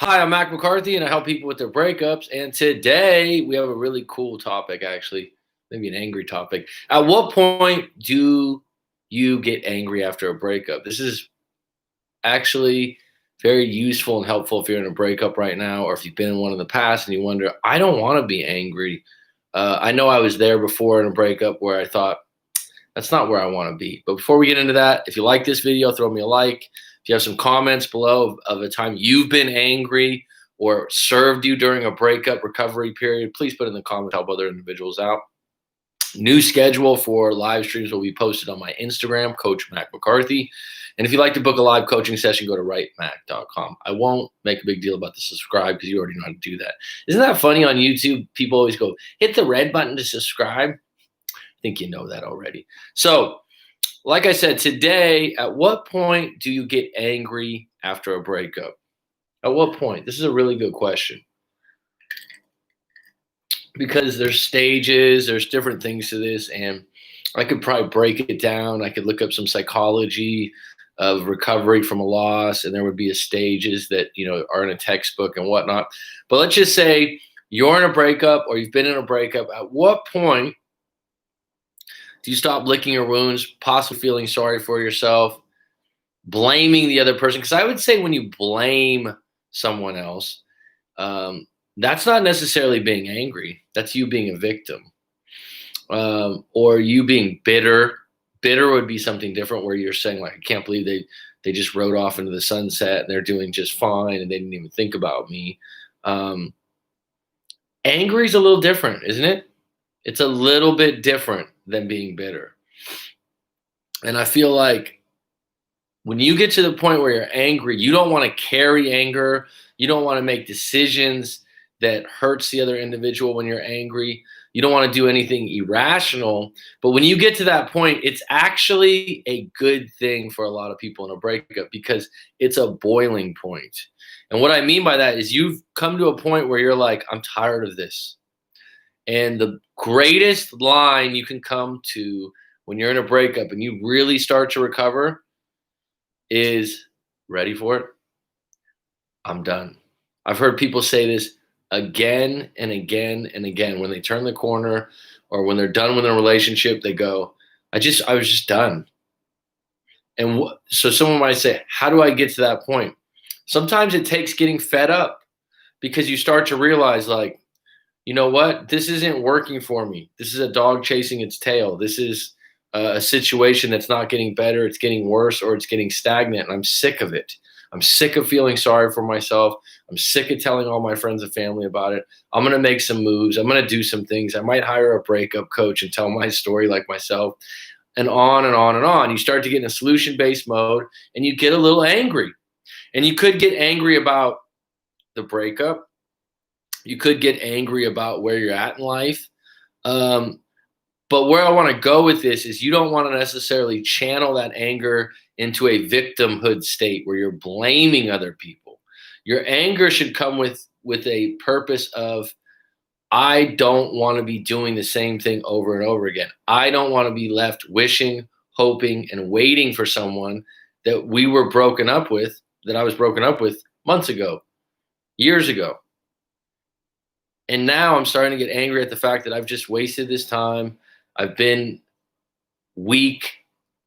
Hi, I'm Mac McCarthy, and I help people with their breakups. And today we have a really cool topic, actually, maybe an angry topic. At what point do you get angry after a breakup? This is actually very useful and helpful if you're in a breakup right now, or if you've been in one in the past and you wonder, I don't want to be angry. I know I was there before in a breakup where I thought, that's not where I want to be. But before we get into that, if you like this video, throw me a like. If you have some comments below of a time you've been angry or served you during a breakup recovery period, please put in the comments, help other individuals out. New schedule for live streams will be posted on my Instagram, Coach Mac McCarthy. And if you'd like to book a live coaching session, go to writemac.com. I won't make a big deal about the subscribe because you already know how to do that. Isn't that funny on YouTube? People always go, hit the red button to subscribe. I think you know that already. So, like I said, today, at what point do you get angry after a breakup? At what point? This is a really good question. Because there's stages, there's different things to this, and I could probably break it down. I could look up some psychology of recovery from a loss, and there would be a stages that are in a textbook and whatnot. But let's just say you're in a breakup or you've been in a breakup. At what point do you stop licking your wounds, possibly feeling sorry for yourself, blaming the other person? Because I would say when you blame someone else, that's not necessarily being angry. That's you being a victim, or you being bitter. Bitter would be something different, where you're saying, like, I can't believe they just rode off into the sunset and they're doing just fine and they didn't even think about me. Angry is a little different, isn't it? It's a little bit different than being bitter. And I feel like when you get to the point where you're angry, you don't want to carry anger. You don't want to make decisions that hurts the other individual when you're angry. You don't want to do anything irrational. But when you get to that point, it's actually a good thing for a lot of people in a breakup because it's a boiling point. And what I mean by that is you've come to a point where you're like, I'm tired of this. And the greatest line you can come to when you're in a breakup and you really start to recover is, ready for it? I'm done. I've heard people say this again and again and again. When they turn the corner or when they're done with a relationship, they go, I was just done. And so someone might say, how do I get to that point? Sometimes it takes getting fed up because you start to realize, like, you know what? This isn't working for me. This is a dog chasing its tail. This is a situation that's not getting better. It's getting worse, or it's getting stagnant. And I'm sick of it. I'm sick of feeling sorry for myself. I'm sick of telling all my friends and family about it. I'm going to make some moves. I'm going to do some things. I might hire a breakup coach and tell my story like myself, and on and on and on. You start to get in a solution-based mode and you get a little angry. And you could get angry about the breakup. You could get angry about where you're at in life. But where I want to go with this is you don't want to necessarily channel that anger into a victimhood state where you're blaming other people. Your anger should come with a purpose of, I don't want to be doing the same thing over and over again. I don't want to be left wishing, hoping, and waiting for someone that we were broken up with, that I was broken up with months ago, years ago. And now I'm starting to get angry at the fact that I've just wasted this time. I've been weak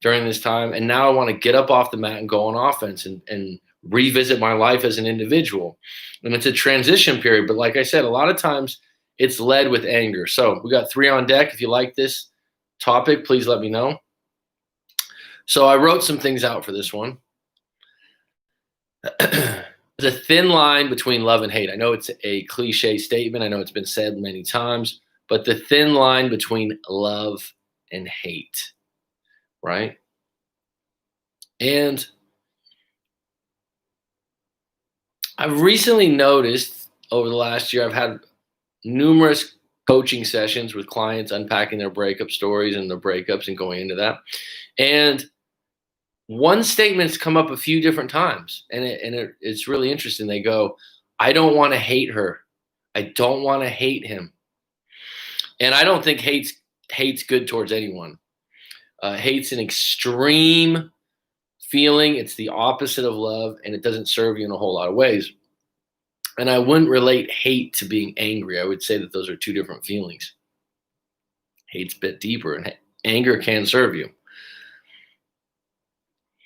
during this time. And now I want to get up off the mat and go on offense and revisit my life as an individual. And it's a transition period. But like I said, a lot of times it's led with anger. So we got 3 on deck. If you like this topic, please let me know. So I wrote some things out for this one. There's a thin line between love and hate. I know it's a cliche statement. I know it's been said many times, but the thin line between love and hate, right? And I've recently noticed over the last year, I've had numerous coaching sessions with clients unpacking their breakup stories and their breakups and going into that. And one statement's come up a few different times, and it's really interesting. They go, I don't want to hate her. I don't want to hate him. And I don't think hate's good towards anyone. Hate's an extreme feeling. It's the opposite of love, and it doesn't serve you in a whole lot of ways. And I wouldn't relate hate to being angry. I would say that those are two different feelings. Hate's a bit deeper, and anger can serve you.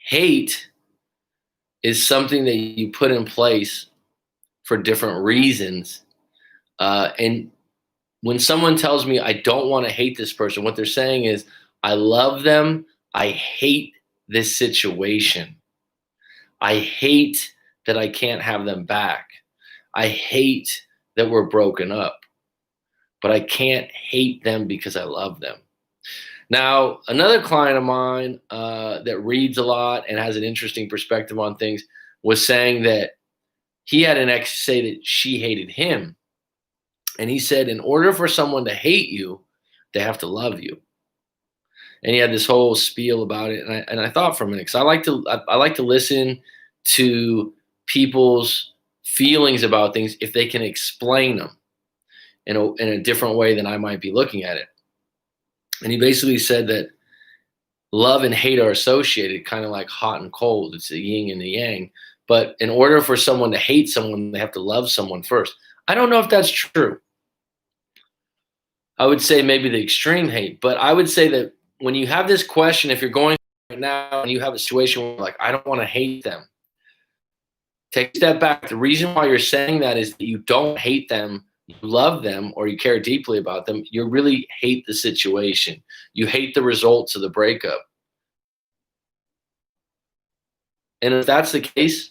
Hate is something that you put in place for different reasons. And when someone tells me I don't want to hate this person, what they're saying is, I love them. I hate this situation. I hate that I can't have them back. I hate that we're broken up, but I can't hate them because I love them. Now, another client of mine that reads a lot and has an interesting perspective on things was saying that he had an ex say that she hated him. And he said, in order for someone to hate you, they have to love you. And he had this whole spiel about it. And I thought for a minute, because I like to listen to people's feelings about things if they can explain them in a different way than I might be looking at it. And he basically said that love and hate are associated, kind of like hot and cold. It's the yin and the yang. But in order for someone to hate someone, they have to love someone first. I don't know if that's true. I would say maybe the extreme hate. But I would say that when you have this question, if you're going right now and you have a situation where like, I don't want to hate them, take a step back. The reason why you're saying that is that you don't hate them, you love them, or you care deeply about them. You really hate the situation. You hate the results of the breakup. And if that's the case,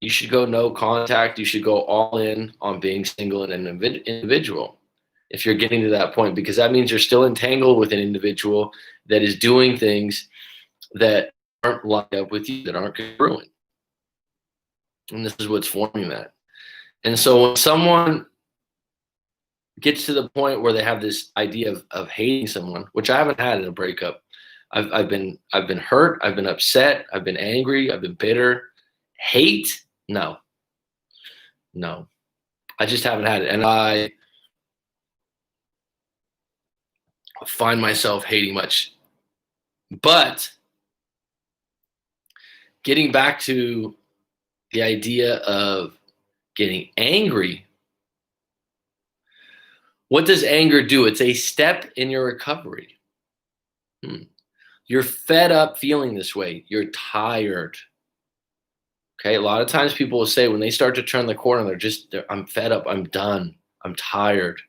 you should go no contact. You should go all in on being single and an individual if you're getting to that point, because that means you're still entangled with an individual that is doing things that aren't lined up with you, that aren't congruent. And this is what's forming that. And so when someone gets to the point where they have this idea of hating someone, which I haven't had in a breakup, I've been hurt, I've been upset, I've been angry, I've been bitter. Hate? No. I just haven't had it. And I find myself hating much. But getting back to the idea of getting angry, what does anger do? It's a step in your recovery. You're fed up feeling this way. You're tired. Okay, a lot of times people will say when they start to turn the corner, I'm fed up, I'm done, I'm tired.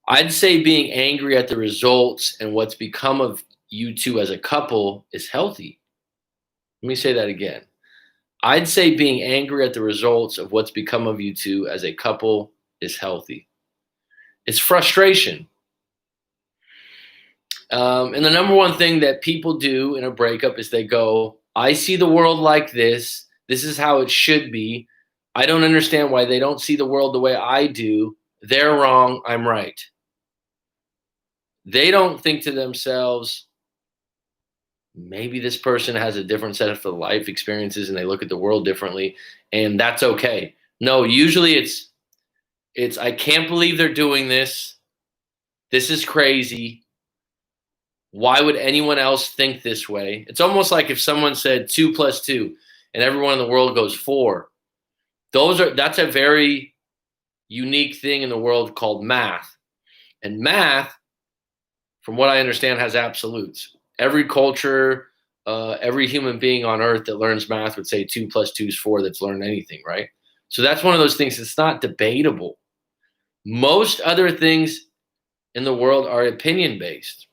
I'd say being angry at the results and what's become of you two as a couple is healthy. Let me say that again. I'd say being angry at the results of what's become of you two as a couple is healthy. It's frustration. And the number one thing that people do in a breakup is they go, I see the world like this. This is how it should be. I don't understand why they don't see the world the way I do. They're wrong. I'm right. They don't think to themselves, maybe this person has a different set of life experiences and they look at the world differently, and that's okay. No, usually it's I can't believe they're doing this. This is crazy. Why would anyone else think this way? It's almost like if someone said 2 + 2 and everyone in the world goes 4. That's a very unique thing in the world called math. And math, from what I understand, has absolutes. Every culture, every human being on earth that learns math would say 2 + 2 is 4 that's learned anything, right? So that's one of those things that's not debatable. Most other things in the world are opinion-based.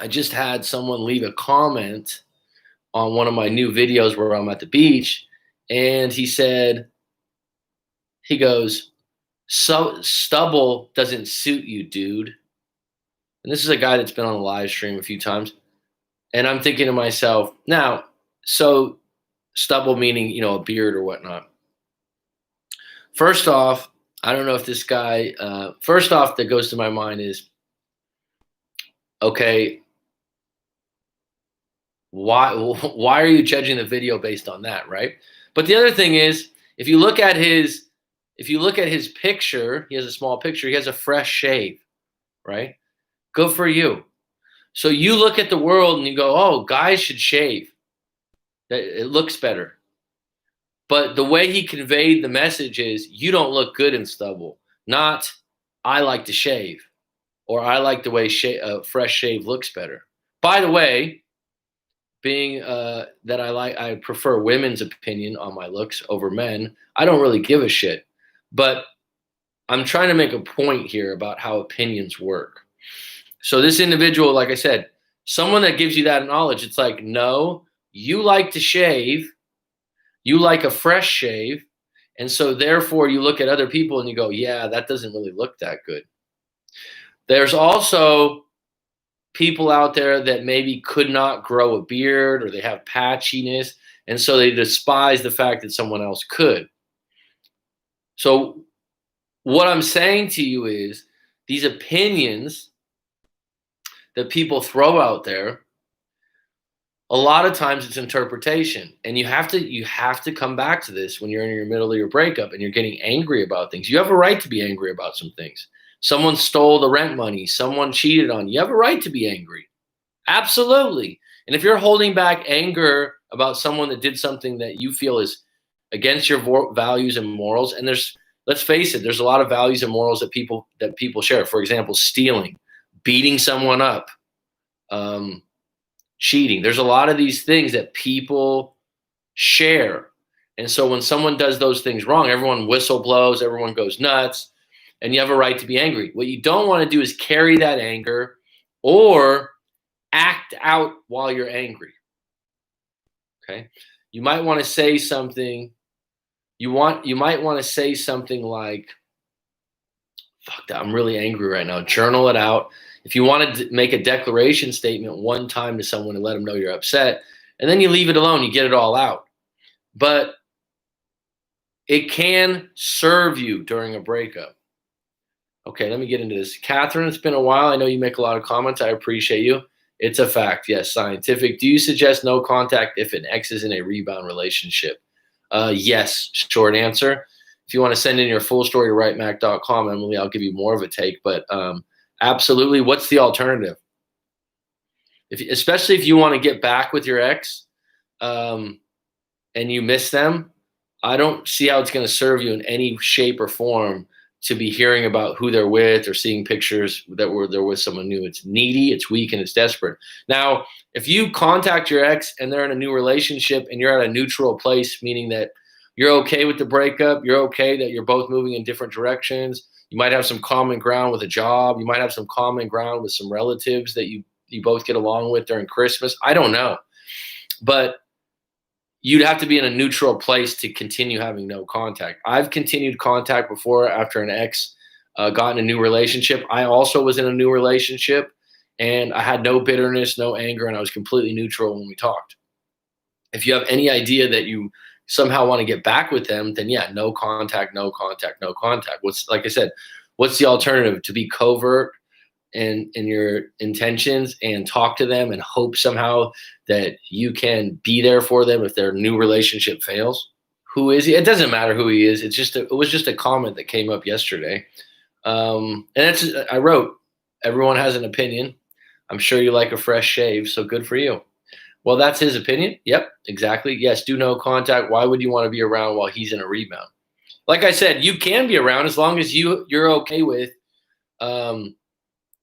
I just had someone leave a comment on one of my new videos where I'm at the beach, and he goes, so stubble doesn't suit you, dude. And this is a guy that's been on a live stream a few times. And I'm thinking to myself, now, so stubble meaning, a beard or whatnot. First off, I don't know if this guy, first off that goes to my mind is, okay, why are you judging the video based on that, right? But the other thing is, if you look at his picture, he has a small picture, he has a fresh shave, right? Good for you. So you look at the world and you go, oh, guys should shave. It looks better. But the way he conveyed the message is, you don't look good in stubble, not I like to shave, or I like the way fresh shave looks better. By the way, being that I prefer women's opinion on my looks over men, I don't really give a shit. But I'm trying to make a point here about how opinions work. So this individual, like I said, someone that gives you that knowledge, it's like, no, you like to shave, you like a fresh shave, and so therefore you look at other people and you go, yeah, that doesn't really look that good. There's also people out there that maybe could not grow a beard, or they have patchiness, and so they despise the fact that someone else could. So what I'm saying to you is, these opinions that people throw out there, a lot of times it's interpretation, and you have to come back to this when you're in your middle of your breakup and you're getting angry about things. You have a right to be angry about some things. Someone stole the rent money, someone cheated on you. You have a right to be angry. Absolutely. And if you're holding back anger about someone that did something that you feel is against your values and morals, and let's face it, there's a lot of values and morals that people share. For example, stealing, beating someone up, cheating. There's a lot of these things that people share. And so when someone does those things wrong, everyone whistle blows, everyone goes nuts, and you have a right to be angry. What you don't want to do is carry that anger or act out while you're angry. Okay? You might want to say something. You might want to say something like, fuck that, I'm really angry right now. Journal it out. If you want to make a declaration statement one time to someone and let them know you're upset, and then you leave it alone, you get it all out. But it can serve you during a breakup. Okay, let me get into this. Catherine, it's been a while. I know you make a lot of comments. I appreciate you. It's a fact. Yes, scientific. Do you suggest no contact if an ex is in a rebound relationship? Yes, short answer. If you want to send in your full story to writemac.com, Emily, I'll give you more of a take. But absolutely, what's the alternative? Especially if you want to get back with your ex and you miss them, I don't see how it's going to serve you in any shape or form to be hearing about who they're with or seeing pictures that they're with someone new. It's needy, it's weak, and it's desperate. Now, if you contact your ex and they're in a new relationship and you're at a neutral place, meaning that you're okay with the breakup, you're okay that you're both moving in different directions, you might have some common ground with a job, you might have some common ground with some relatives that you both get along with during Christmas. I don't know. But you'd have to be in a neutral place to continue having no contact. I've continued contact before after an ex got in a new relationship. I also was in a new relationship, and I had no bitterness, no anger, and I was completely neutral when we talked. If you have any idea that you somehow want to get back with them, then yeah, no contact, no contact, no contact. Like I said, what's the alternative? To be covert in your intentions and talk to them and hope somehow that you can be there for them if their new relationship fails? Who is he? It doesn't matter who he is. It was just a comment that came up yesterday. And I wrote, everyone has an opinion. I'm sure you like a fresh shave, so good for you. Well, that's his opinion. Yep, exactly. Yes, do no contact. Why would you want to be around while he's in a rebound? Like I said, you can be around as long as you're okay with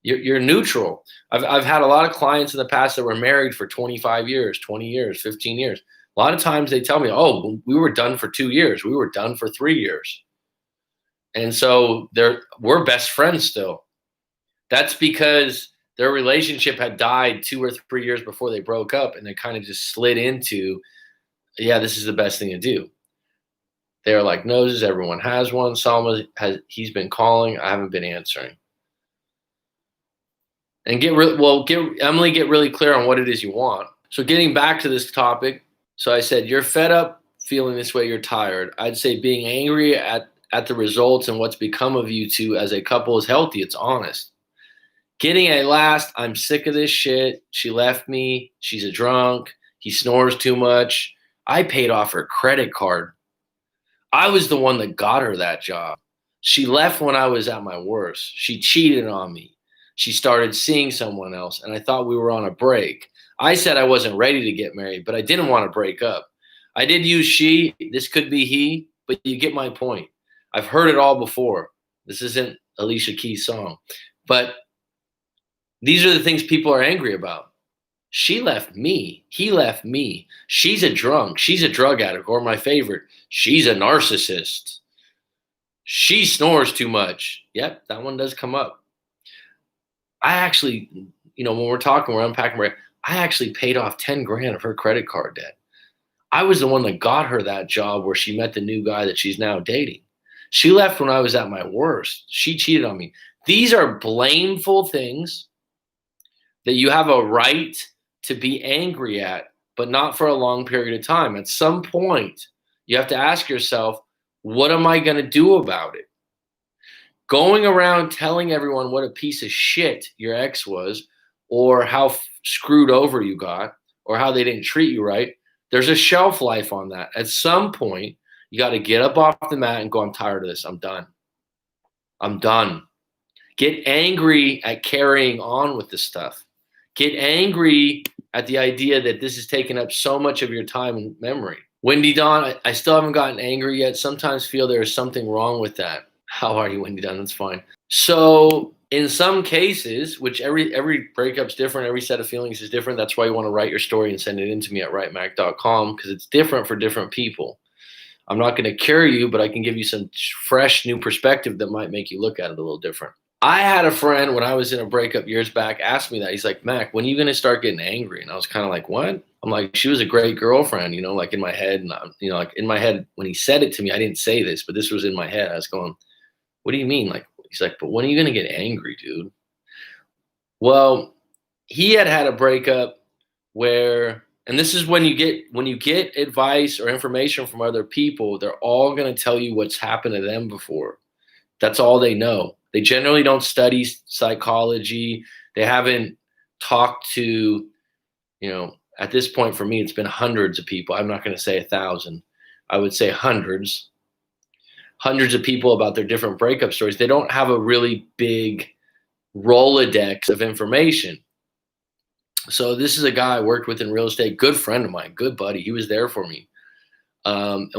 you're neutral. I've had a lot of clients in the past that were married for 25 years, 20 years, 15 years. A lot of times they tell me, oh, we were done for 2 years. We were done for 3 years. And so we're best friends still. That's because their relationship had died 2 or 3 years before they broke up, and they kind of just slid into, yeah, this is the best thing to do. They're like noses. Everyone has one. He's been calling. I haven't been answering. And get really clear on what it is you want. So getting back to this topic, so I said, you're fed up feeling this way, you're tired. I'd say being angry at the results and what's become of you two as a couple is healthy. It's honest. Getting a last, I'm sick of this shit. She left me. She's a drunk. He snores too much. I paid off her credit card. I was the one that got her that job. She left when I was at my worst. She cheated on me. She started seeing someone else, and I thought we were on a break. I said I wasn't ready to get married, but I didn't want to break up. I did use she. This could be he, but you get my point. I've heard it all before. This isn't Alicia Keys' song. But these are the things people are angry about. She left me. He left me. She's a drunk. She's a drug addict. Or my favorite, she's a narcissist. She snores too much. Yep, that one does come up. I actually, when we're talking, we're unpacking, I actually paid off 10 grand of her credit card debt. I was the one that got her that job where she met the new guy that she's now dating. She left when I was at my worst. She cheated on me. These are blameful things that you have a right to be angry at, but not for a long period of time. At some point, you have to ask yourself, what am I going to do about it? Going around telling everyone what a piece of shit your ex was, or how screwed over you got, or how they didn't treat you right, there's a shelf life on that. At some point, you got to get up off the mat and go, I'm tired of this. I'm done. I'm done. Get angry at carrying on with this stuff. Get angry at the idea that this is taking up so much of your time and memory. Wendy Dawn, I still haven't gotten angry yet. Sometimes feel there is something wrong with that. How are you, Wendy Dawn? That's fine. So in some cases, which every breakup's different, every set of feelings is different. That's why you want to write your story and send it in to me at writemac.com, because it's different for different people. I'm not going to cure you, but I can give you some fresh new perspective that might make you look at it a little different. I had a friend when I was in a breakup years back ask me that. He's like, Mac, when are you going to start getting angry? And I was kind of like, what? I'm like, she was a great girlfriend, like in my head. And, like in my head, when he said it to me, I didn't say this, but this was in my head. I was going, what do you mean? Like, he's like, but when are you going to get angry, dude? Well, he had a breakup where, and this is when you get advice or information from other people, they're all going to tell you what's happened to them before. That's all they know. They generally don't study psychology. They haven't talked to, at this point for me, it's been hundreds of people. I'm not going to say 1,000. I would say hundreds of people about their different breakup stories. They don't have a really big Rolodex of information. So this is a guy I worked with in real estate, good friend of mine, good buddy. He was there for me. And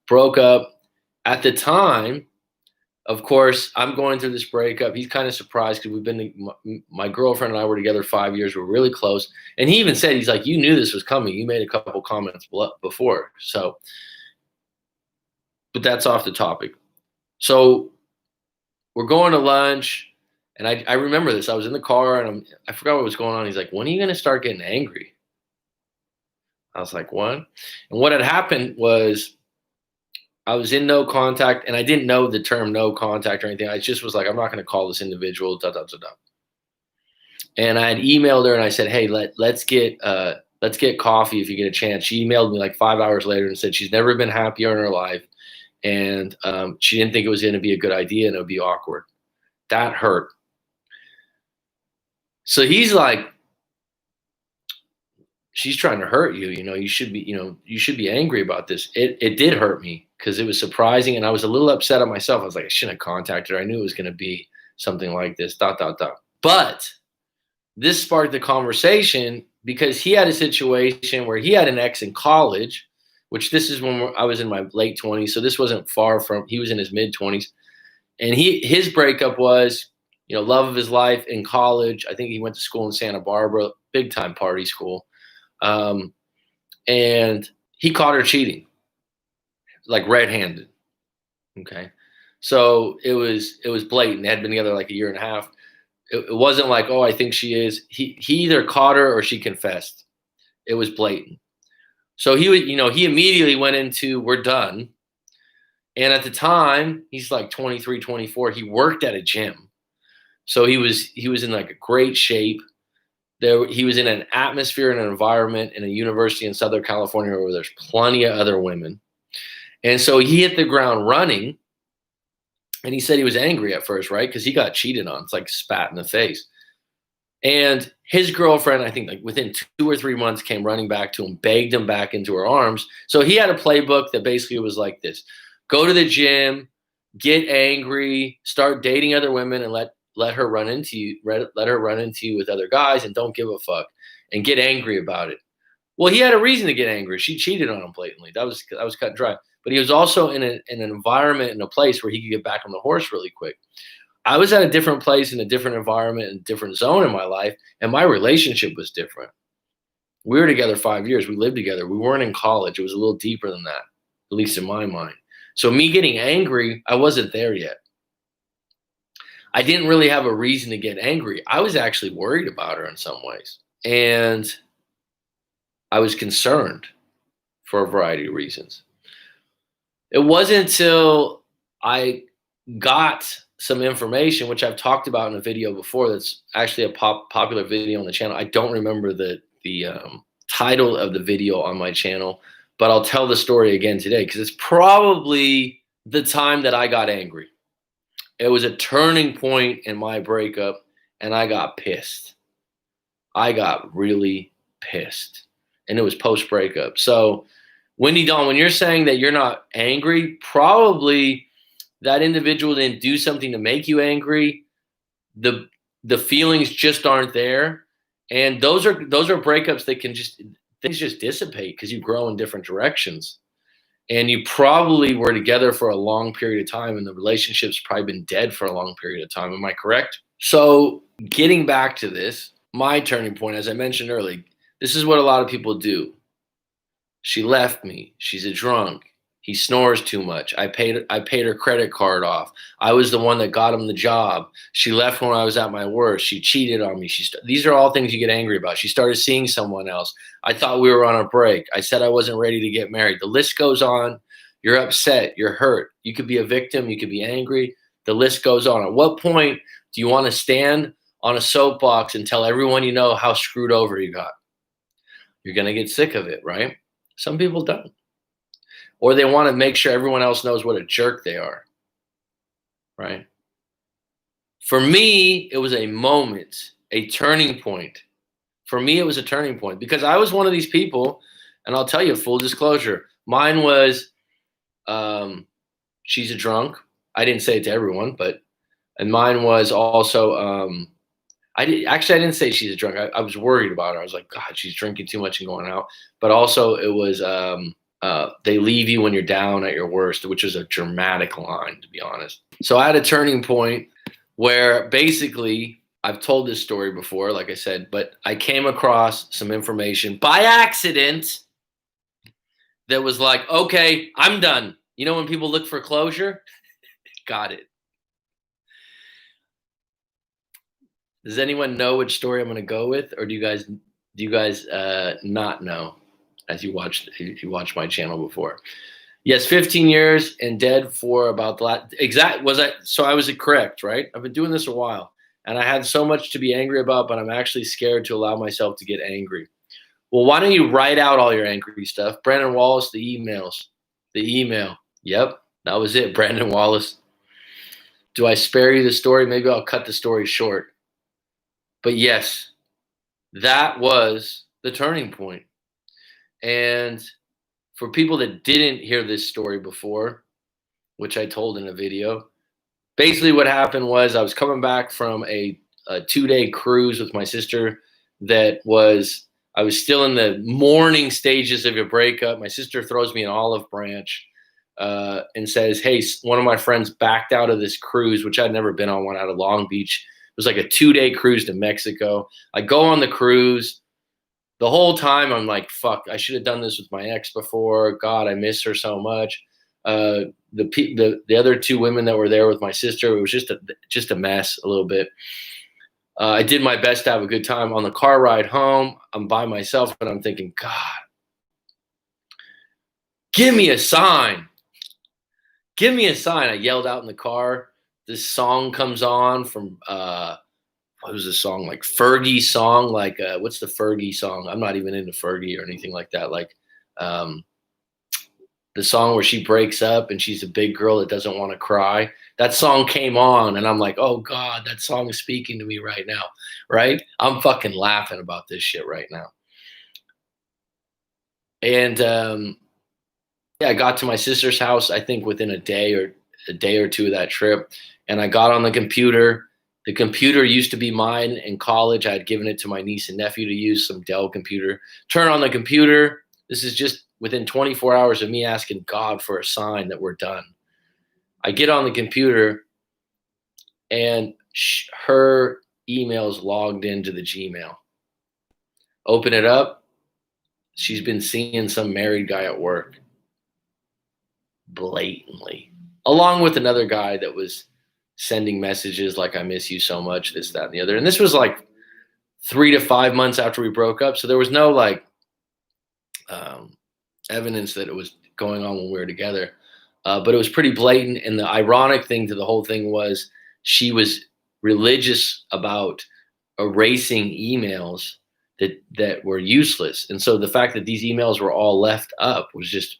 broke up at the time. Of course, I'm going through this breakup. He's kind of surprised because my girlfriend and I were together 5 years. We're really close. And he even said, he's like, you knew this was coming. You made a couple comments before. So, but that's off the topic. So we're going to lunch. And I remember this. I was in the car and I forgot what was going on. He's like, when are you going to start getting angry? I was like, what? And what had happened was I was in no contact, and I didn't know the term no contact or anything. I just was like, I'm not going to call this individual, da, da, da, da. And I had emailed her and I said, hey, let's get coffee if you get a chance. She emailed me like 5 hours later and said she's never been happier in her life. And she didn't think it was going to be a good idea and it would be awkward. That hurt. So he's like, she's trying to hurt you. You should be angry about this. It did hurt me because it was surprising. And I was a little upset at myself. I was like, I shouldn't have contacted her. I knew it was going to be something like this, ... But this sparked the conversation because he had a situation where he had an ex in college, which this is when I was in my late 20s. So this wasn't far from, he was in his mid 20s. And his breakup was, love of his life in college. I think he went to school in Santa Barbara, big time party school. And he caught her cheating, like red-handed. Okay. So it was blatant. They had been together like a year and a half. It wasn't like, oh, I think she is. He either caught her or she confessed. It was blatant. So he immediately went into, we're done. And at the time, he's like 23, 24. He worked at a gym. So he was in like a great shape. He was in an atmosphere and an environment in a university in Southern California where there's plenty of other women. And so he hit the ground running. And he said he was angry at first, right? Because he got cheated on. It's like spat in the face. And his girlfriend, I think like within 2 or 3 months, came running back to him, begged him back into her arms. So he had a playbook that basically was like this: go to the gym, get angry, start dating other women, and let her run into you. Let her run into you with other guys, and don't give a fuck, and get angry about it. Well, he had a reason to get angry. She cheated on him blatantly. That was cut and dry. But he was also in an environment, in a place where he could get back on the horse really quick. I was at a different place, in a different environment, in a different zone in my life, and my relationship was different. We were together 5 years. We lived together. We weren't in college. It was a little deeper than that, at least in my mind. So me getting angry, I wasn't there yet. I didn't really have a reason to get angry. I was actually worried about her in some ways. And I was concerned for a variety of reasons. It wasn't until I got some information, which I've talked about in a video before, that's actually a popular video on the channel. I don't remember the title of the video on my channel, but I'll tell the story again today because it's probably the time that I got angry. It was a turning point in my breakup, and I got pissed. I got really pissed, and it was post-breakup. So, Wendy Dawn, when you're saying that you're not angry, probably that individual didn't do something to make you angry. The feelings just aren't there, and those are breakups that things just dissipate because you grow in different directions. And you probably were together for a long period of time, and the relationship's probably been dead for a long period of time. Am I correct? So getting back to this, my turning point, as I mentioned earlier, this is what a lot of people do. She left me. She's a drunk. He snores too much. I paid her credit card off. I was the one that got him the job. She left when I was at my worst. She cheated on me. These are all things you get angry about. She started seeing someone else. I thought we were on a break. I said I wasn't ready to get married. The list goes on. You're upset. You're hurt. You could be a victim. You could be angry. The list goes on. At what point do you want to stand on a soapbox and tell everyone you know how screwed over you got? You're going to get sick of it, right? Some people don't. Or they want to make sure everyone else knows what a jerk they are, right? For me, it was a moment, a turning point. For me, it was a turning point because I was one of these people, and I'll tell you, full disclosure, mine was, she's a drunk. I didn't say it to everyone, and mine was also, I didn't say she's a drunk. I was worried about her. I was like, God, she's drinking too much and going out. But also it was, they leave you when you're down at your worst, which is a dramatic line, to be honest. So I had a turning point where basically, I've told this story before, like I said, but I came across some information by accident that was like, okay, I'm done. You know when people look for closure? Got it. Does anyone know which story I'm going to go with, or do you guys not know? As you watched my channel before. Yes, 15 years and dead for about the last so I was correct, right? I've been doing this a while, and I had so much to be angry about, but I'm actually scared to allow myself to get angry. Well, why don't you write out all your angry stuff? Brandon Wallace, the email. Yep, that was it, Brandon Wallace. Do I spare you the story? Maybe I'll cut the story short. But yes, that was the turning point. And for people that didn't hear this story before, which I told in a video, basically what happened was I was coming back from a 2-day cruise with my sister I was still in the mourning stages of a breakup. My sister throws me an olive branch and says, hey, one of my friends backed out of this cruise, which I'd never been on one, out of Long Beach. It was like a 2-day cruise to Mexico. I go on the cruise. The whole time I'm like, fuck, I should have done this with my ex before. God, I miss her so much. The other 2 women that were there with my sister, it was just a mess a little bit. I did my best to have a good time. On the car ride home, I'm by myself, and I'm thinking, God, give me a sign. Give me a sign. I yelled out in the car. This song comes on from what was the song, like Fergie song, like what's the Fergie song? I'm not even into Fergie or anything like that. Like the song where she breaks up and she's a big girl that doesn't want to cry. That song came on, and I'm like, oh God, that song is speaking to me right now, right? I'm fucking laughing about this shit right now. And yeah, I got to my sister's house, I think within a day or 2 of that trip, and I got on the computer. The computer used to be mine in college. I had given it to my niece and nephew to use, some Dell computer. Turn on the computer. This is just within 24 hours of me asking God for a sign that we're done. I get on the computer and her email's logged into the Gmail. Open it up. She's been seeing some married guy at work. Blatantly. Along with another guy that was sending messages like, I miss you so much, this, that, and the other. And this was like 3 to 5 months after we broke up. So there was no like evidence that it was going on when we were together. But it was pretty blatant. And the ironic thing to the whole thing was she was religious about erasing emails that were useless. And so the fact that these emails were all left up was just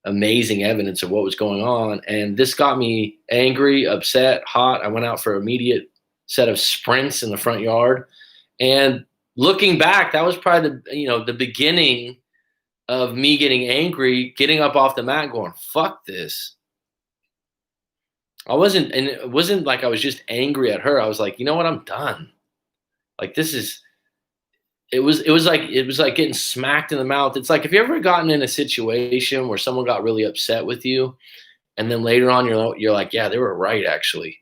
amazing evidence of what was going on. And this got me angry, upset, hot. I went out for an immediate set of sprints in the front yard. And looking back, that was probably the beginning of me getting angry, getting up off the mat and going, fuck this. And it wasn't like I was just angry at her. I was like, you know what? I'm done. Like, it was like getting smacked in the mouth. It's like, if you ever gotten in a situation where someone got really upset with you, and then later on you're like, yeah, they were right, actually.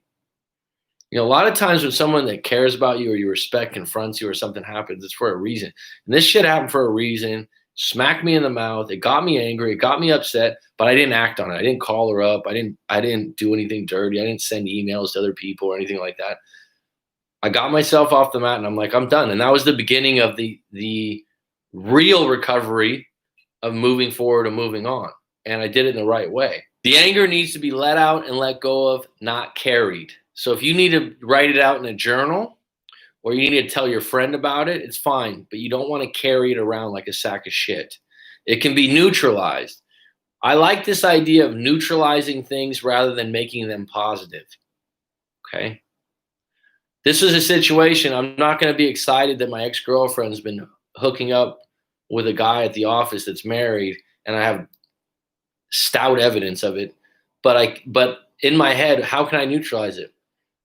A lot of times when someone that cares about you or you respect confronts you or something happens, it's for a reason. And this shit happened for a reason. Smacked me in the mouth. It got me angry. It got me upset, but I didn't act on it. I didn't call her up. I didn't do anything dirty. I didn't send emails to other people or anything like that. I got myself off the mat and I'm like, I'm done. And that was the beginning of the real recovery of moving forward and moving on. And I did it in the right way. The anger needs to be let out and let go of, not carried. So if you need to write it out in a journal, or you need to tell your friend about it, it's fine. But you don't want to carry it around like a sack of shit. It can be neutralized. I like this idea of neutralizing things rather than making them positive. Okay? This is a situation. I'm not going to be excited that my ex-girlfriend's been hooking up with a guy at the office that's married, and I have stout evidence of it. But in my head, how can I neutralize it?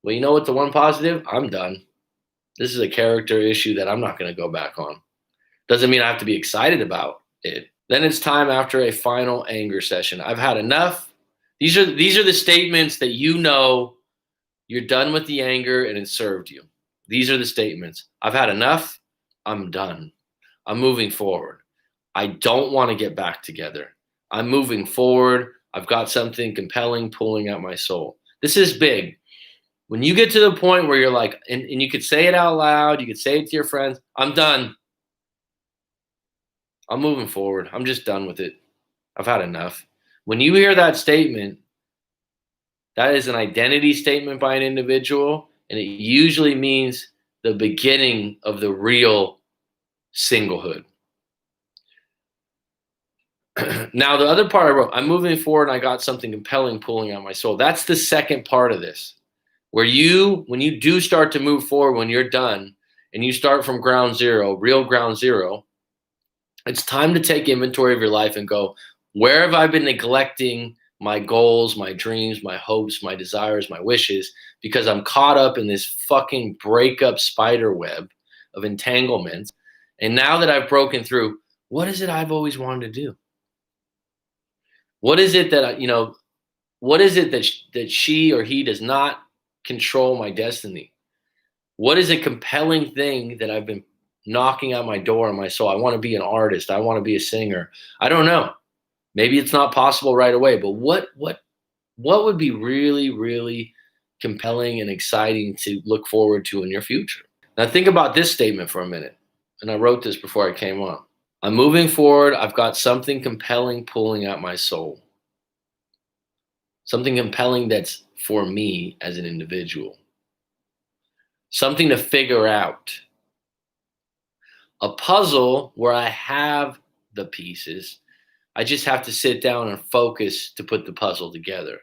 Well, you know what? The one positive, I'm done. This is a character issue that I'm not going to go back on. Doesn't mean I have to be excited about it. Then it's time after a final anger session. I've had enough. These are the statements that you're done with the anger and it served you. These are the statements. I've had enough. I'm done. I'm moving forward. I don't want to get back together. I'm moving forward. I've got something compelling pulling at my soul. This is big. When you get to the point where you're like, and you could say it out loud, you could say it to your friends, I'm done. I'm moving forward. I'm just done with it. I've had enough. When you hear that statement, that is an identity statement by an individual, and it usually means the beginning of the real singlehood. Now, the other part I wrote, I'm moving forward and I got something compelling pulling on my soul. That's the second part of this. Where when you do start to move forward, when you're done and you start from ground zero, real ground zero, it's time to take inventory of your life and go, where have I been neglecting my goals, my dreams, my hopes, my desires, my wishes, because I'm caught up in this fucking breakup spider web of entanglements. And now that I've broken through, what is it I've always wanted to do? What is it that, what is it that she or he does not control my destiny? What is a compelling thing that I've been knocking on my door and my soul? I want to be an artist. I want to be a singer. I don't know. Maybe it's not possible right away, but what would be really, really compelling and exciting to look forward to in your future? Now think about this statement for a minute. And I wrote this before I came on. I'm moving forward. I've got something compelling pulling at my soul. Something compelling that's for me as an individual. Something to figure out. A puzzle where I have the pieces. I just have to sit down and focus to put the puzzle together.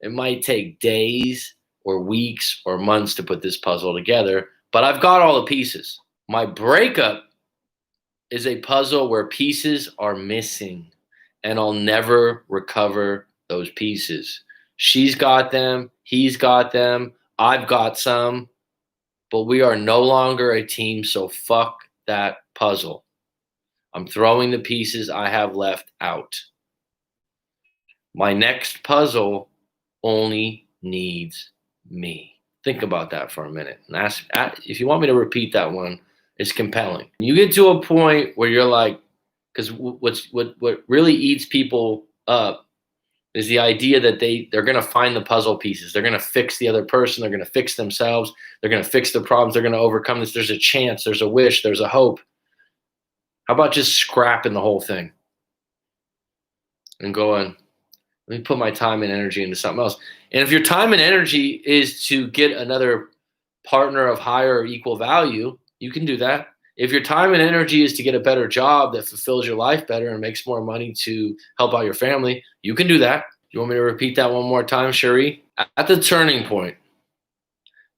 It might take days or weeks or months to put this puzzle together, but I've got all the pieces. My breakup is a puzzle where pieces are missing, and I'll never recover those pieces. She's got them. He's got them. I've got some, but we are no longer a team, so fuck that puzzle. I'm throwing the pieces I have left out. My next puzzle only needs me. Think about that for a minute. And ask if you want me to repeat that one. It's compelling. You get to a point where you're like, because what really eats people up is the idea that they're going to find the puzzle pieces. They're going to fix the other person. They're going to fix themselves. They're going to fix the problems. They're going to overcome this. There's a chance. There's a wish. There's a hope. How about just scrapping the whole thing and going, let me put my time and energy into something else. And if your time and energy is to get another partner of higher or equal value, you can do that. If your time and energy is to get a better job that fulfills your life better and makes more money to help out your family, you can do that. You want me to repeat that one more time, Cherie? At the turning point,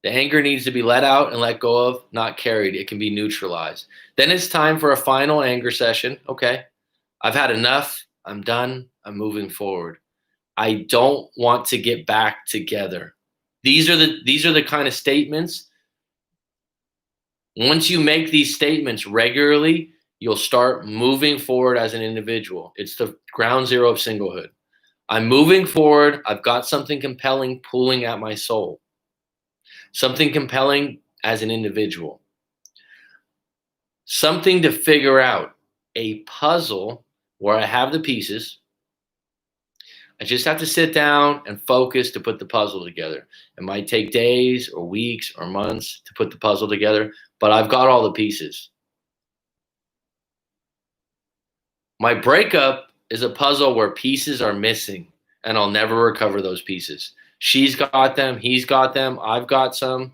the anger needs to be let out and let go of, not carried. It can be neutralized. Then it's time for a final anger session. Okay, I've had enough. I'm done. I'm moving forward. I don't want to get back together. These are the kind of statements. Once you make these statements regularly, you'll start moving forward as an individual. It's the ground zero of singlehood. I'm moving forward. I've got something compelling pulling at my soul. Something compelling as an individual. Something to figure out. A puzzle where I have the pieces. I just have to sit down and focus to put the puzzle together. It might take days or weeks or months to put the puzzle together, but I've got all the pieces. My breakup is a puzzle where pieces are missing, and I'll never recover those pieces. She's got them, he's got them, I've got some,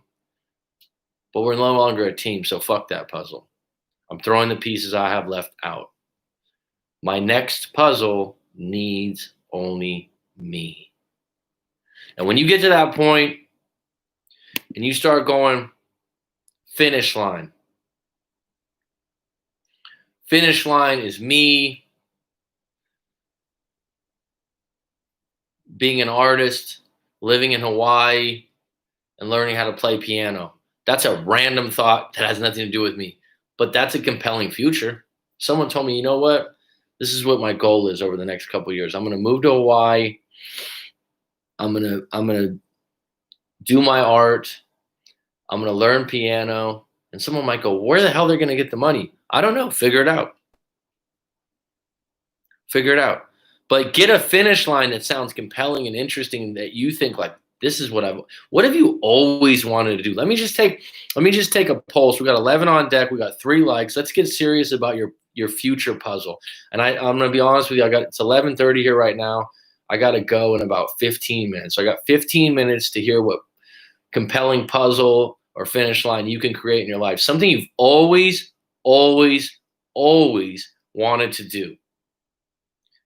but we're no longer a team, so fuck that puzzle. I'm throwing the pieces I have left out. My next puzzle needs only me. And when you get to that point and you start going, finish line. Finish line is me being an artist, living in Hawaii, and learning how to play piano. That's a random thought that has nothing to do with me, but that's a compelling future. Someone told me, you know what? This is what my goal is over the next couple of years. I'm going to move to Hawaii. I'm going to do my art. I'm going to learn piano. And someone might go, where the hell are they going to get the money? I don't know. Figure it out. Figure it out. But get a finish line that sounds compelling and interesting, that you think like, this is what have you always wanted to do? Let me just take a pulse. We got 11 on deck. We got 3 likes. Let's get serious about your future puzzle. And I'm going to be honest with you. It's 11:30 here right now. I got to go in about 15 minutes. So I got 15 minutes to hear what compelling puzzle or finish line you can create in your life. Something you've always, always, always wanted to do.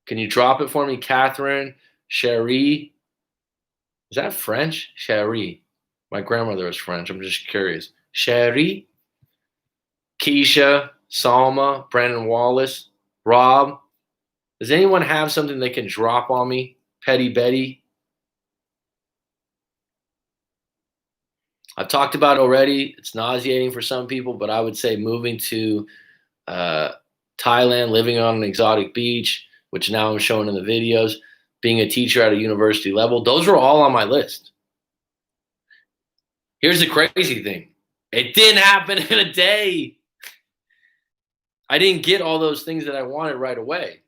Can you drop it for me, Catherine? Cherie? Is that French? Cherie. My grandmother is French. I'm just curious. Cherie? Keisha? Salma? Brandon Wallace? Rob? Does anyone have something they can drop on me? Petty Betty? I've talked about it already. It's nauseating for some people, but I would say moving to Thailand, living on an exotic beach, which now I'm showing in the videos, being a teacher at a university level. Those were all on my list. Here's the crazy thing. It didn't happen in a day. I didn't get all those things that I wanted right away.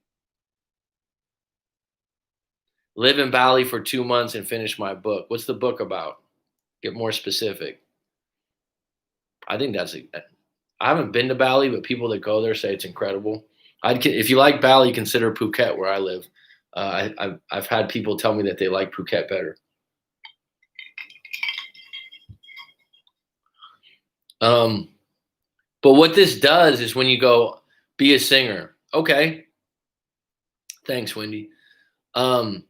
Live in Bali for 2 months and finish my book. What's the book about? Get more specific. I think I haven't been to Bali, but people that go there say it's incredible. If you like Bali, consider Phuket, where I live. I've had people tell me that they like Phuket better. But what this does is when you go be a singer, okay. Thanks, Wendy. What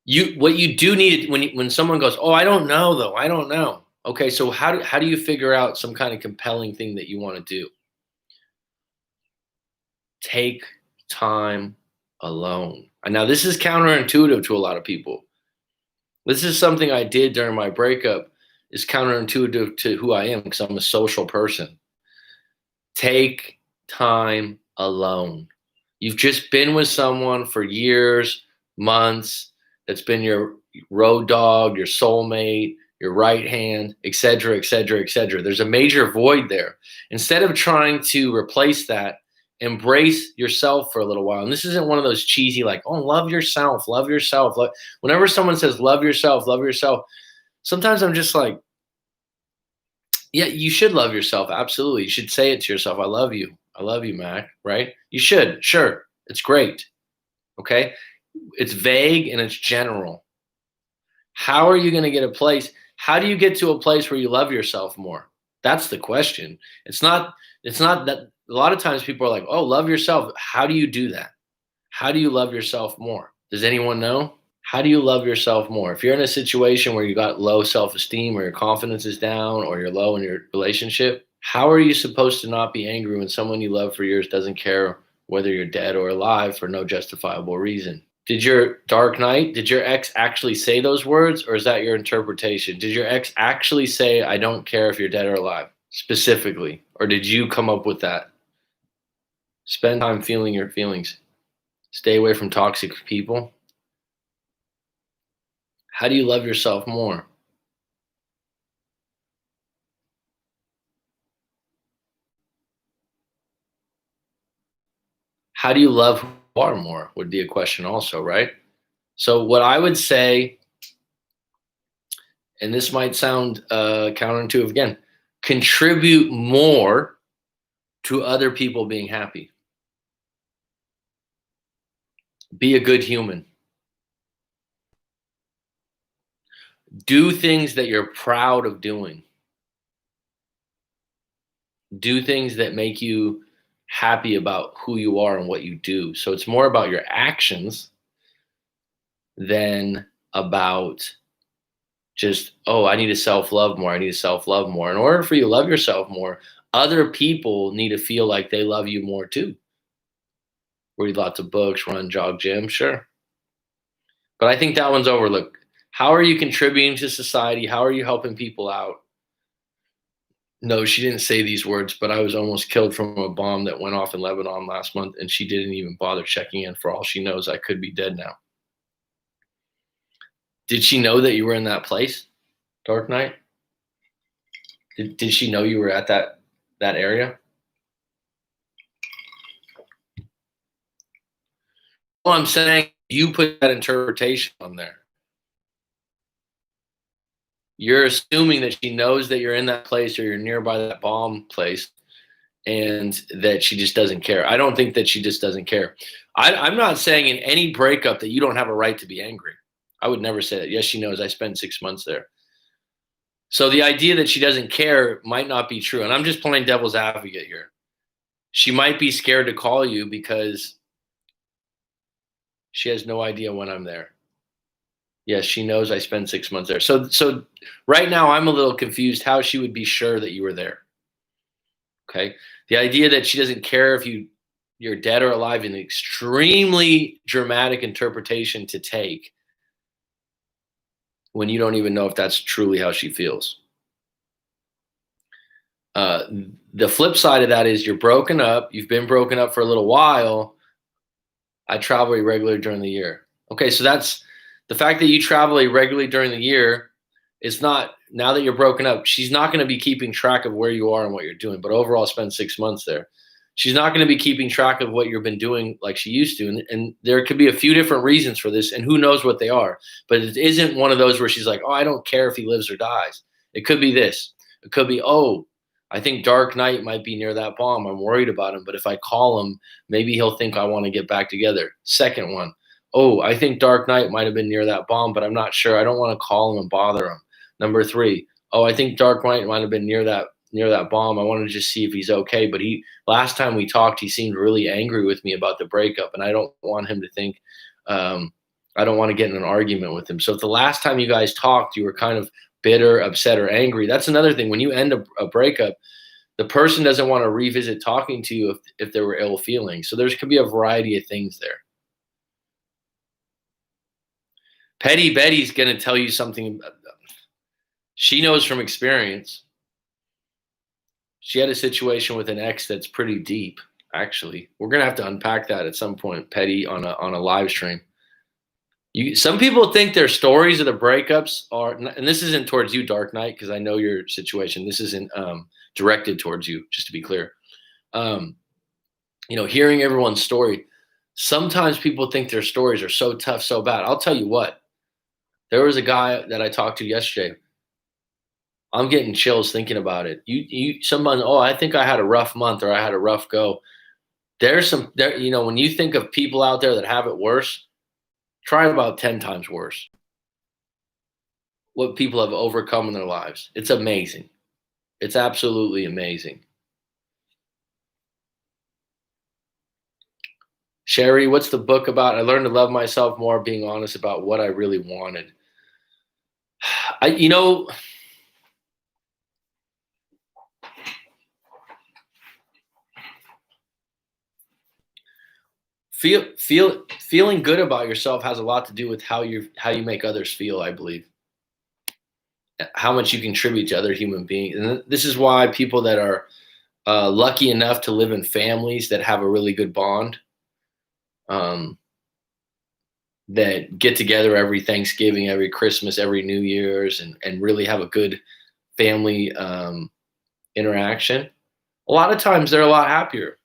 you do need when someone goes, oh, I don't know though. I don't know. Okay, so how do you figure out some kind of compelling thing that you want to do? Take time alone. And now this is counterintuitive to a lot of people. This is something I did during my breakup is counterintuitive to who I am because I'm a social person. Take time alone. You've just been with someone for years, months, that's been your road dog, your soulmate, your right hand, et cetera, et cetera, et cetera. There's a major void there. Instead of trying to replace that, embrace yourself for a little while. And this isn't one of those cheesy, like, oh, love yourself, love yourself. Whenever someone says, love yourself, sometimes I'm just like, yeah, you should love yourself. Absolutely. You should say it to yourself. I love you. I love you, Mac. Right? You should. Sure. It's great. Okay. It's vague and it's general. How are you going to get a place? How do you get to a place where you love yourself more? That's the question. It's not that a lot of times people are like, oh, love yourself. How do you do that? How do you love yourself more? Does anyone know? How do you love yourself more? If you're in a situation where you got low self-esteem or your confidence is down or you're low in your relationship, how are you supposed to not be angry when someone you love for years doesn't care whether you're dead or alive for no justifiable reason? Did your ex actually say those words, or is that your interpretation? Did your ex actually say, I don't care if you're dead or alive, specifically? Or did you come up with that? Spend time feeling your feelings. Stay away from toxic people. How do you love yourself more? How do you love who you are more would be a question also, right? So what I would say, and this might sound counterintuitive again, contribute more to other people being happy. Be a good human. Do things that you're proud of doing. Do things that make you happy about who you are and what you do. So it's more about your actions than about just, oh, I need to self love more. I need to self love more. In order for you to love yourself more, other people need to feel like they love you more too. Read lots of books, run, jog, gym, sure. But I think that one's overlooked. How are you contributing to society? How are you helping people out? No, she didn't say these words, but I was almost killed from a bomb that went off in Lebanon last month, and she didn't even bother checking in. For all she knows, I could be dead now. Did she know that you were in that place, Dark Knight? Did she know you were at that area? Well, I'm saying you put that interpretation on there. You're assuming that she knows that you're in that place or you're nearby that bomb place and that she just doesn't care. I don't think that she just doesn't care. I'm not saying in any breakup that you don't have a right to be angry. I would never say that. Yes, she knows I spent 6 months there. So the idea that she doesn't care might not be true. And I'm just playing devil's advocate here. She might be scared to call you because she has no idea when I'm there. Yes, she knows I spent 6 months there. So right now I'm a little confused how she would be sure that you were there. Okay. The idea that she doesn't care if you're dead or alive is an extremely dramatic interpretation to take when you don't even know if that's truly how she feels. Uh, the flip side of that is you're broken up. You've been broken up for a little while. I travel irregularly during the year. Okay, so that's the fact that you travel irregularly during the year. It's not, now that you're broken up, she's not going to be keeping track of where you are and what you're doing. But overall, spend 6 months there. She's not going to be keeping track of what you've been doing like she used to. And there could be a few different reasons for this, and who knows what they are. But it isn't one of those where she's like, oh, I don't care if he lives or dies. It could be this. It could be, oh, I think Dark Knight might be near that bomb. I'm worried about him. But if I call him, maybe he'll think I want to get back together. Second one, oh, I think Dark Knight might have been near that bomb, but I'm not sure. I don't want to call him and bother him. Number three, oh, I think Dark Knight might have been near that bomb. I wanted to just see if he's okay. But last time we talked, he seemed really angry with me about the breakup, and I don't want him to think I don't want to get in an argument with him. So if the last time you guys talked, you were kind of bitter, upset, or angry, that's another thing. When you end a breakup, the person doesn't want to revisit talking to you if there were ill feelings. So there could be a variety of things there. Petty Betty's going to tell you something. She knows from experience. She had a situation with an ex that's pretty deep, actually. We're gonna have to unpack that at some point, Petty, on a live stream. Some people think their stories of the breakups are, and this isn't towards you, Dark Knight, because I know your situation. This isn't directed towards you, just to be clear. Um, hearing everyone's story, sometimes people think their stories are so tough, so bad. I'll tell you what. There was a guy that I talked to yesterday. I'm getting chills thinking about it. Someone, oh, I think I had a rough month or I had a rough go. There's some there, when you think of people out there that have it worse, try about 10 times worse. What people have overcome in their lives. It's amazing. It's absolutely amazing. Sherry, what's the book about? I learned to love myself more, being honest about what I really wanted. Feeling good about yourself has a lot to do with how you make others feel, I believe. How much you contribute to other human beings. And this is why people that are lucky enough to live in families that have a really good bond, that get together every Thanksgiving, every Christmas, every New Year's, and really have a good family interaction. A lot of times they're a lot happier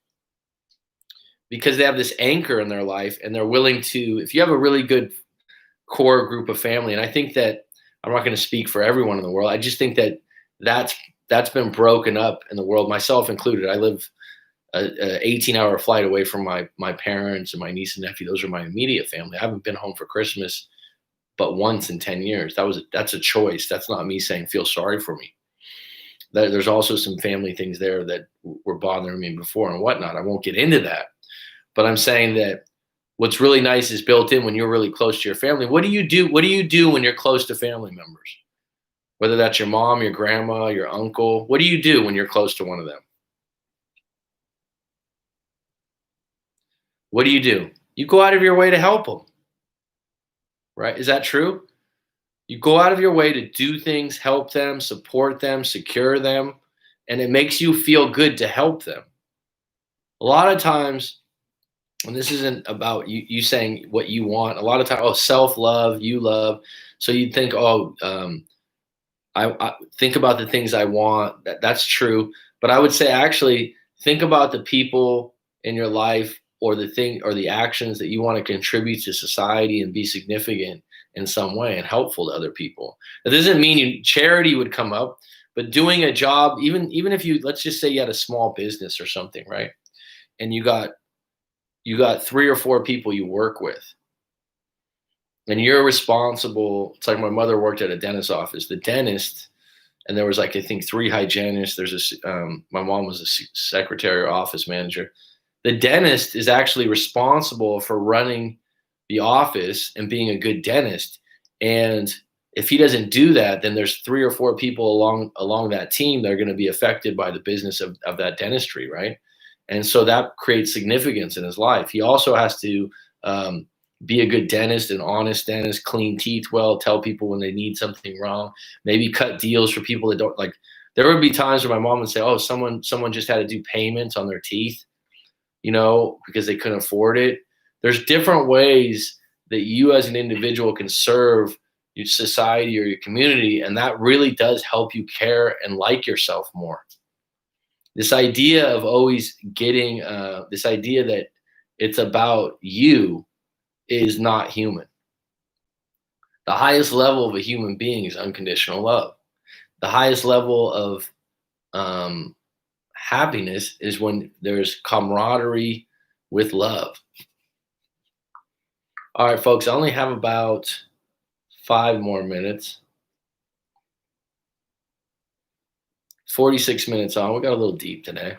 because they have this anchor in their life and they're willing to, if you have a really good core group of family, and I think that, I'm not going to speak for everyone in the world. I just think that that's been broken up in the world, myself included. I live a 18-hour flight away from my parents and my niece and nephew. Those are my immediate family. I haven't been home for Christmas but once in 10 years. That's a choice. That's not me saying feel sorry for me. There's also some family things there that were bothering me before and whatnot. I won't get into that, but I'm saying that what's really nice is built in when you're really close to your family. What do you do? What do you do when you're close to family members? Whether that's your mom, your grandma, your uncle, what do you do when you're close to one of them? What do? You go out of your way to help them, right? Is that true? You go out of your way to do things, help them, support them, secure them, and it makes you feel good to help them. A lot of times, and this isn't about you saying what you want. A lot of times, oh, self-love, you love. So you think, oh, I think about the things I want. That's true. But I would say actually think about the people in your life or the thing or the actions that you want to contribute to society and be significant in some way and helpful to other people. That doesn't mean charity would come up, but doing a job, even if you, let's just say you had a small business or something, right? And you got 3 or 4 people you work with, and you're responsible. It's like my mother worked at a dentist's office. The dentist, and there was like I think 3 hygienists. My mom was a secretary or office manager. The dentist is actually responsible for running the office and being a good dentist. And if he doesn't do that, then there's 3 or 4 people along that team that are going to be affected by the business of that dentistry, right? And so that creates significance in his life. He also has to be a good dentist, an honest dentist, clean teeth well, tell people when they need something wrong, maybe cut deals for people that don't like. There would be times where my mom would say, oh, someone just had to do payments on their teeth, because they couldn't afford it. There's different ways that you as an individual can serve your society or your community, and that really does help you care and like yourself more. This idea of always getting, this idea that it's about you is not human. The highest level of a human being is unconditional love. The highest level of happiness is when there's camaraderie with love. All right, folks, I only have about 5 more minutes. 46 minutes on. We got a little deep today.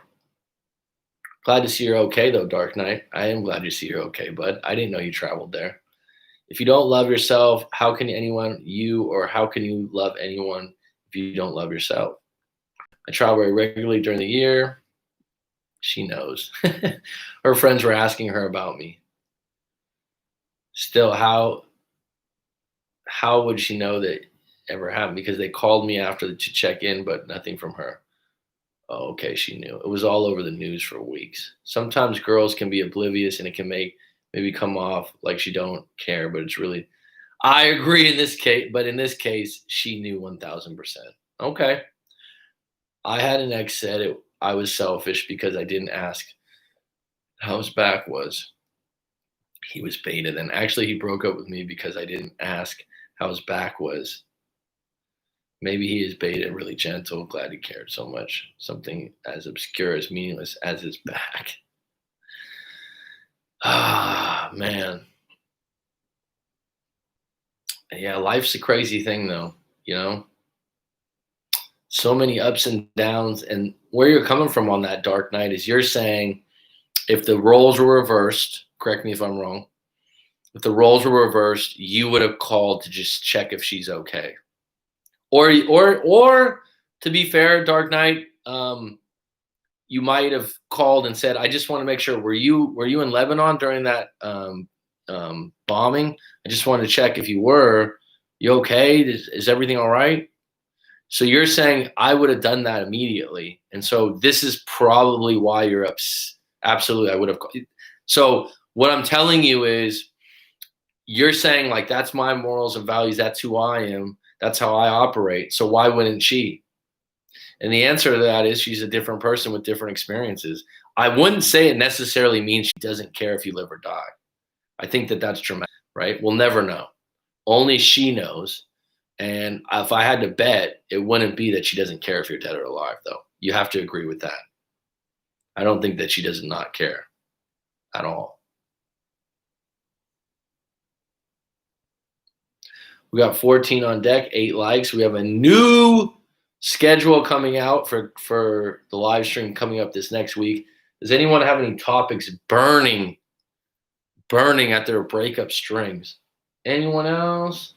Glad to see you're okay, though, Dark Knight. I am glad to see you're okay, bud. I didn't know you traveled there. If you don't love yourself, how can how can you love anyone if you don't love yourself? I travel very regularly during the year. She knows. Her friends were asking her about me. Still, how would she know that ever happened because they called me after to check in, but nothing from her. Oh, okay, she knew. It was all over the news for weeks. Sometimes girls can be oblivious and it can maybe come off like she don't care, but it's really I agree in this case, but in this case, she knew 1000%. Okay. I had an ex said I was selfish because I didn't ask how his back was. He was baited. And actually, he broke up with me because I didn't ask how his back was. Maybe he is baited, really gentle, glad he cared so much. Something as obscure as meaningless as his back. Ah, man. Yeah, life's a crazy thing, though, you know? So many ups and downs. And where you're coming from on that dark night is you're saying if the roles were reversed, correct me if I'm wrong, if the roles were reversed, you would have called to just check if she's okay. Or to be fair, Dark Knight, you might have called and said, "I just want to make sure were you in Lebanon during that bombing? I just wanted to check if you were. You okay? Is everything all right?" So you're saying I would have done that immediately, and so this is probably why you're absolutely, I would have. So what I'm telling you is, you're saying like that's my morals and values. That's who I am. That's how I operate. So why wouldn't she? And the answer to that is she's a different person with different experiences. I wouldn't say it necessarily means she doesn't care if you live or die. I think that that's dramatic, right? We'll never know. Only she knows. And if I had to bet, it wouldn't be that she doesn't care if you're dead or alive, though. You have to agree with that. I don't think that she does not care at all. We got 14 on deck, 8 likes. We have a new schedule coming out for the live stream coming up this next week. Does anyone have any topics burning at their breakup strings? Anyone else?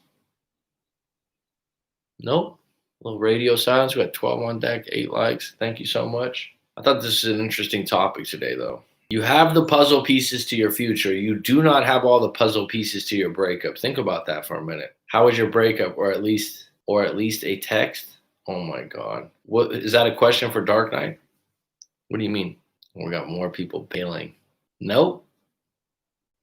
Nope. A little radio silence. We got 12 on deck, 8 likes. Thank you so much. I thought this is an interesting topic today, though. You have the puzzle pieces to your future. You do not have all the puzzle pieces to your breakup. Think about that for a minute. How was your breakup, or at least a text? Oh my God. What is that a question for Dark Knight? What do you mean? We got more people bailing. Nope.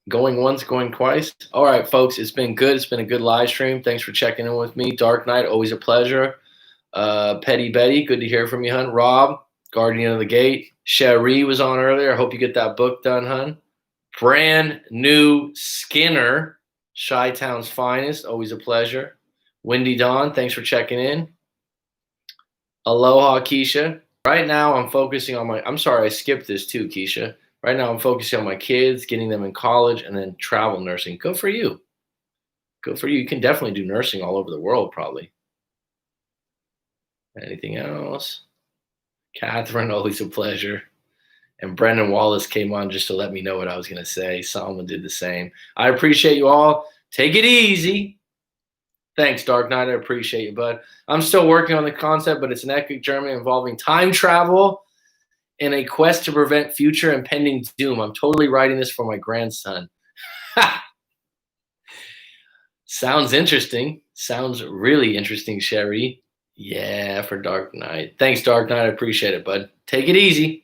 Going once, going twice. All right, folks. It's been good. It's been a good live stream. Thanks for checking in with me. Dark Knight, always a pleasure. Petty Betty, good to hear from you, hun. Rob, Guardian of the Gate. Cherie was on earlier. I hope you get that book done, hun. Brand new Skinner, Chi-Town's finest. Always a pleasure. Windy Dawn, thanks for checking in. Aloha, Keisha. Right now, I'm focusing on I'm sorry, I skipped this too, Keisha. Right now, I'm focusing on my kids, getting them in college, and then travel nursing. Good for you. Good for you. You can definitely do nursing all over the world, probably. Anything else? Catherine, always a pleasure. And Brendan Wallace came on just to let me know what I was going to say. Solomon did the same. I appreciate you all. Take it easy. Thanks, Dark Knight. I appreciate you, bud. I'm still working on the concept, but it's an epic journey involving time travel and a quest to prevent future impending doom. I'm totally writing this for my grandson. Sounds interesting. Sounds really interesting, Cherie. Yeah, for Dark Knight. Thanks, Dark Knight. I appreciate it, bud. Take it easy.